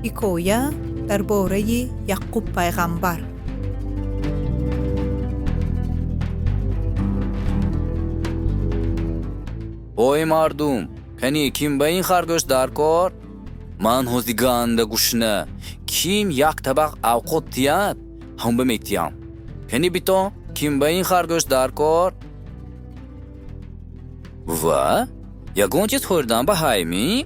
حکایه درباره یعقوب پیغمبر. اوی مردم کنی کیم به این خرگوش در کار؟ من هزیگانده گوشنه کیم یک طبق اوقات تیاد هم بمیتیم کنی بیتو کیم به این خرگوش در کار؟ و یگون چیز خوردن به هایمی؟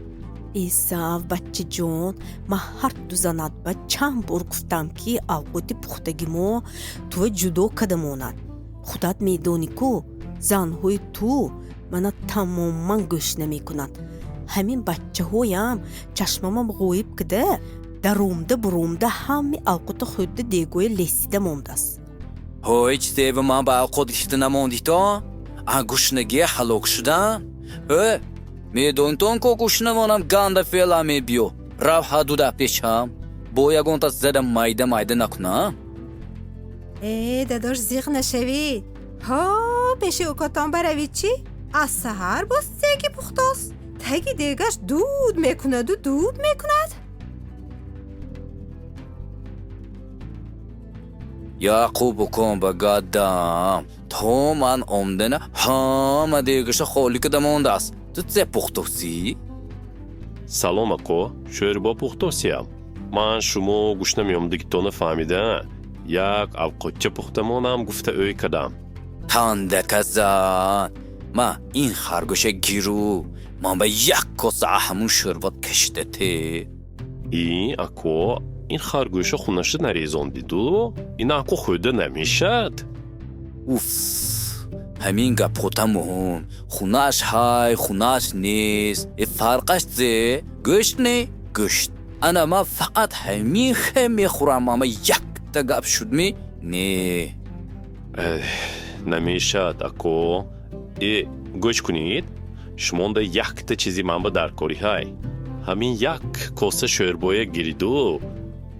ایسا بچه جون ما هر دو زند با چند بار گفتم که اوقات پختگیمو تو جدو کدمونن. خودت میدونی که زنهای تو منو تماما گوش نمی کنند. همین بچه هایم چشمم غویب کده درومده برومده همه اوقات خود دیگوی لسیده مونده است. هیچ سیو من به اوقات دیشته نموندی تو؟ گوشنگی حلوک شدم؟ میدون تون که گوشنمانم گنده فعلا می بیو رو حدوده پیشم با یکون تا زده مایده نکنم. داداش زیغ نشوی. ها پیش اوکاتان بروی چی؟ از سهر باز سیگی پختاست. تگی دیگش دود میکند و دود میکند. یعقوب کن بگادم تو من آمدنه همه دیگش خالی که دمانده است. تو چه پختوسی؟ سلام اکو شوربا پختوسیم. من شما گوش نمیام دیگتونه فهمیده یک اوقاتچه پختمانم گفته اوی کدم. تنده کزن ما این خرگوش گیرو من به یک کاسه همون شربت کشته تی. اکو این خرگوش خونش نریزان دیدو؟ این اکو خوده نمیشد؟ اوف همین گپ خودم مهم. خونش های خونش نیست. فرقش زی گشت نه گشت. انا ما فقط همین خیلی خورم اما یک تا گپ شد می نه نمیشد اکو. گوش کنید شما ده یک تا چیزی من با درکاری های. همین یک کاسه شوربای گیریدو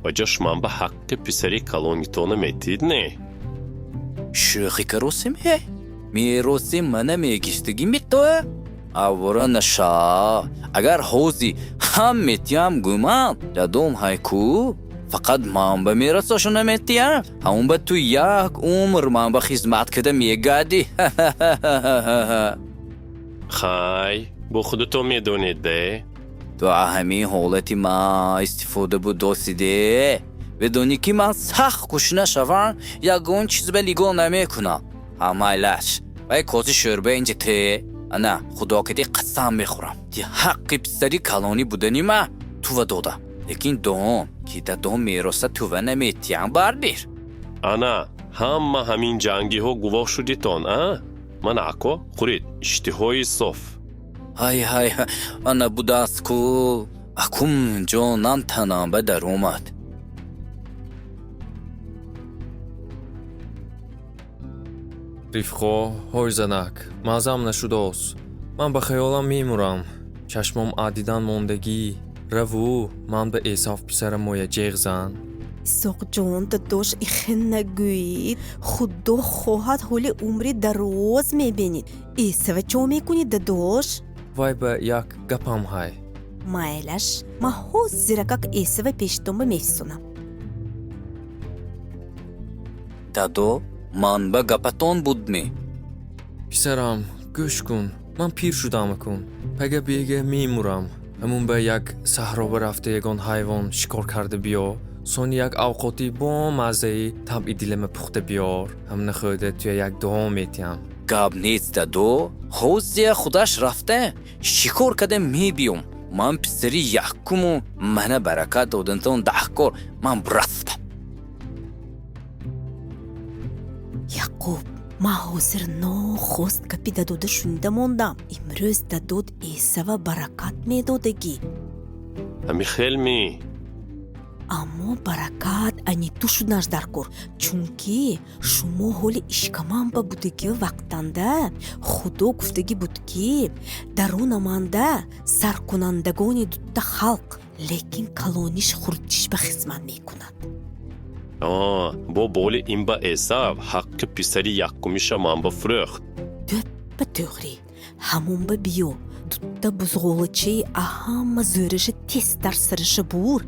و جاش من به حق پسری کلونیتونه میتید نه. شوخی که روسیمه می روسیم منه میگیستگی میتوه اورا نشا اگر حوزی هم میتیم گمان جدوم های کو فقط من به میرساشو نمیتیم همون به تو یک عمر من به خدمت کده میگادی. خای با خودتو میدونید ده تو همین حالتی ما استفاده بود دوستیده بدونی که من سخت کش نشوم یکون چیز به لیگو نمیکنم همایلش و یک کسی شربه اینجا ته انا خدا کدی قسم میخورم دی حقی پسری کلانی بودنی ما تو و دوده لیکن دوم که تا دوم میرسه تو و نمیتیم بردیر. انا همین جنگی ها گواه شدیتون من اکو خورید اشتهای صف. های انا بودست کو اکم جانم تنم به در اومد. رفقا های زنک مازم نشداست. من به خیالم میمورم چشمم عدیدن موندگی رو من به ایساف پسرم مویه جیغ زن. ساق جون داداش ایخن نگوید خدا خواهد حال عمری دراز میبینید. ایسا چو میکنید داداش؟ وای به یک گپم های مایلش ما حوز زیرکک ایسا پیشتون میفسونم. دادو من به گپتون بود می پسرم گوش کن من پیر شدم کن پگه بیگه میمورم همون به یک صحرا برفته یگان حیوان شکار کرده بیا سون یک اوقاتی با مزهی طبعی دلم پخته بیار هم نخوده توی یک دو میتیم. گاب نیست دادو حوزی خودش رفته شکار کده می بیوم من پسری یکمو منه برکت دادن تون دهکار من برفتم. یعقوب ما حاضر خواست کپی دادوده شونده موندم. امروز دادود ایسا و برکت میدادگی همی خیلی اما برکت انی تو شدنش در کر چونکی شما حال اشکمان با بودگی و وقتنده خدا گفتگی بود که درون منده سرکنندگانی دوتا خلق لیکن کلانیش خردش به خدمت میکند. با بول این با ایسا حق پسری یکمیش من با فرخت به توغری همون با بیو Dutta buzg'o'lichi ahamma zo'rishi testar sirishi bur.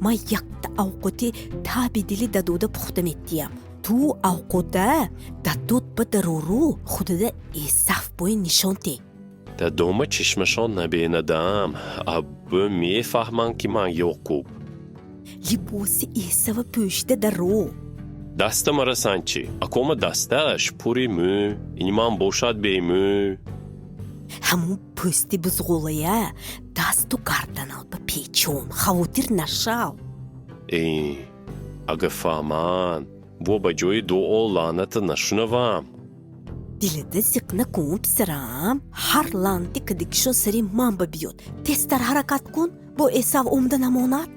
Man yakta avqoti tabidili daduda puxta mettiyam. Tu avqoda dadud ba daruru khudida esaf boy nishonti. دادوم چشمشان نبیندم ابو میفهمن که من یعقوب Libosi esava pöşte daru. دست مرا سنچی اکوم دستش پوری مو این من باشد بی مو Hamu pösti buzg'o'liya dastu gardanal ba pechon xavotir nashal. ای اگه فهمن بو با جوی دعا لعنت نشنوم Dilida ziqna kun psaram. Har lanti kadikshon sari mamba biyot. Testar harakat kun bu esav umda namonat.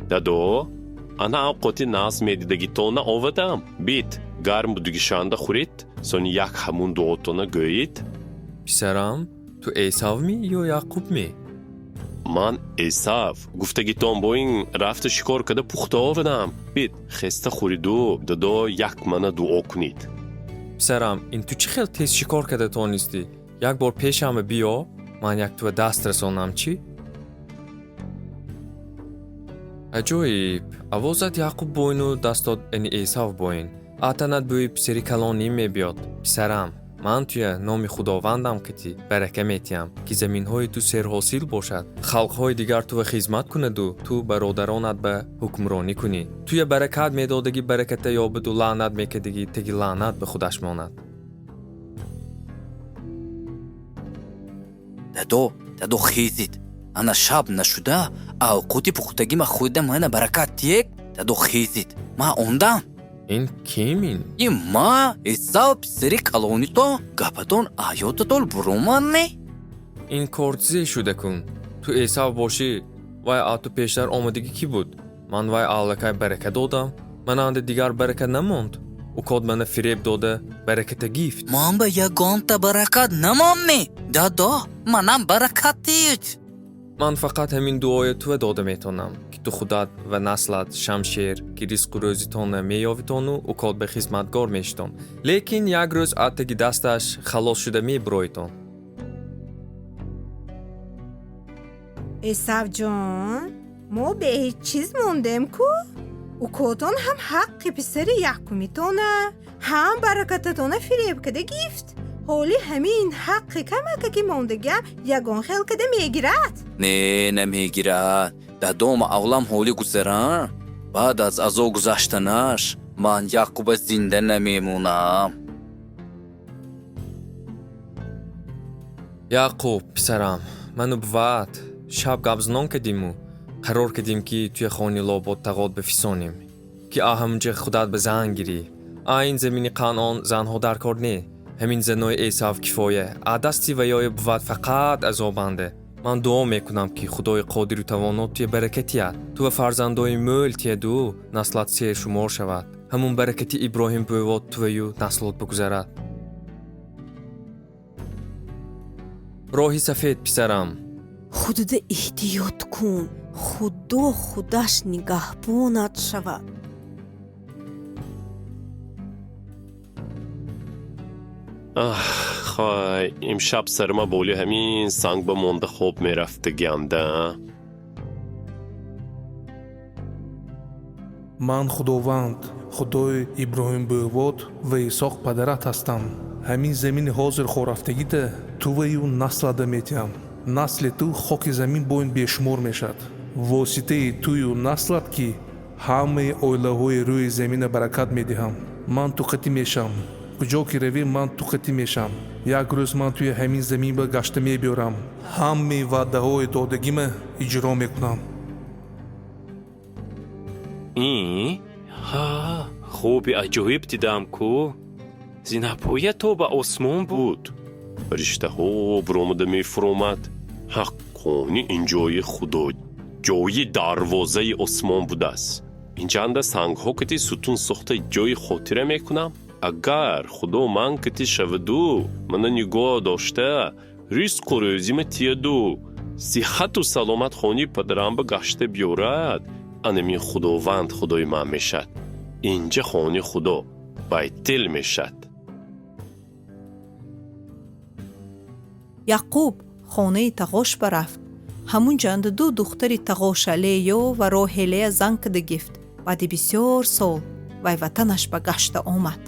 دادو انا اوقاتی ناس میدیدگی تونا آودم بیت گرم بودگی شانده خورید سون یک همون دعا تونا گویید پسرم تو ایساو می یا یعقوب می؟ من ایساف گفتگی تون با این رفت شکار کده پخته آودم بیت خسته خوریدو دادو یک منه دعا کنید پسرم این تو چی خیلی تیز شکار کرده تو نیستی؟ یک بار پیشم بیا من یک تو دست رسانم چی؟ عجایب اوازت یعقوب بوینو دست داد این ایساو بوین اتنت بوی پسری کلانی می بیاد پسرم من توی نام خداوندم کتی برکه میتیم که زمین های تو سرحاصل باشد خلق های دیگر تو خدمت کند و تو برادرانت به حکمرانی کنی توی برکت میدادگی برکت یابد و لعنت میکدگی تگی لعنت به خودش ماند دادو خیزید انا شب نشده اوقاتی پختگی ما خودم منه برکت یک دادو خیزید ما اوندم این کیمین؟ این ما ایساو پسری کلونی تو گپتون آیوت تول برومان نه این کورتزی شده کن تو ایساو باشی وای آتو پیشتر آمدگی کی بود من وای آلکای برکت دادم من آنده دیگر برکت نموند او کود من فریب داده برکت گیفت من به یگان تا برکت نمانی دادو منم برکت دید من فقط همین دعای تو داده میتونم که تو خودت و نسلت شمشیر که ریسک و روزیتون مییاویتون و کود به خدمتگار میشتون لیکن یک روز اتگی دستش خلاص شده میبرویتون ایساو جان ما به هیچ چیز موندیم کو؟ او کتون هم حق پسر یعقومیتونه هم برکتتونه فریب کده گیفت حالی همین حق کمکه که موندگم یگان خیل کده میگیرد نه نمیگیرد دادو ما اولم حالی گذرن بعد از ازو گذشتنش من یعقوب زنده نمیمونم یعقوب پسرم منو بود شب گبزنان کدیم و قرار کدیم که توی خانی لابد تقاد بفیسانیم که همونجا خودت به زن گیری این زمینی قانون زنها در کار نه همین زنای ایساو کفایه دستی و یای بود فقط از آبنده من دعا میکنم که خدای قادر و توانات توی برکتیت تو فرزندای مول تیدو نسلت سیر شمار شود همون برکتی ابراهیم بوید تویو نسلات بگذرد راهی سفید پسرم خودت احتیاط کن خدا خودش نگهبانت شود خای امشب سرما بولی همین سنگ با مونده خوب میرفته گنده من خداوند خدای ابراهیم بوود و ایساق پدرت هستم همین زمین حاضر خورافتگی ده تو و یو نسل ده میتیم نسل تو خاک زمین بوین بیشمور میشد واسطه توی نسلت که همه اوله های روی زمین برکت میدهم من تو قطی میشم کجا که روی من تو قطی میشم یک روز من توی همین زمین به گشته میبیارم همه وعده های دادگیم اجرا میکنم این؟ ها خوبی عجایب دیدم کو زینپویه تو به آسمان بود رشته ها برامده میفرومد حق کنی این جای خدا جای دروازه آسمان بود است اینجا انده سنگ ها کتی ستون سخته جای خاطره میکنم اگر خدا من کتی شودو من نگاه داشته ریسک و روزیم تیدو صحت و سلامت خانی پدرم به گشته بیارد انمی خداوند خدای من میشد اینجا خانی خدا بیتل میشد яқуб хонаи тағош барафт. ҳамун ҷанда ду духтари тағоша Леё ва Роҳелея зан када гифт. баъди бисёр сол вай ватанаш ба гашта омад.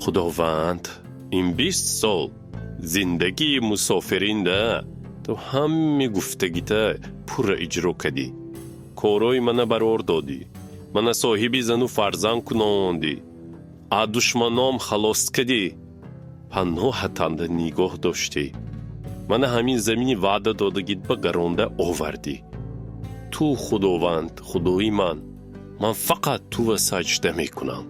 خداوند این 20 سال زندگی مسافرینده تو همه گفتگیت پر اجرا کردی. کارای من برار دادی. من صاحبی زن و فرزند کناندی. از دشمنام خلاص کردی. پناه تنده نگاه داشتی. من همین زمین وعده دادگیت به گرانده آوردی. تو خداوند خدای من فقط تو و سجده میکنم.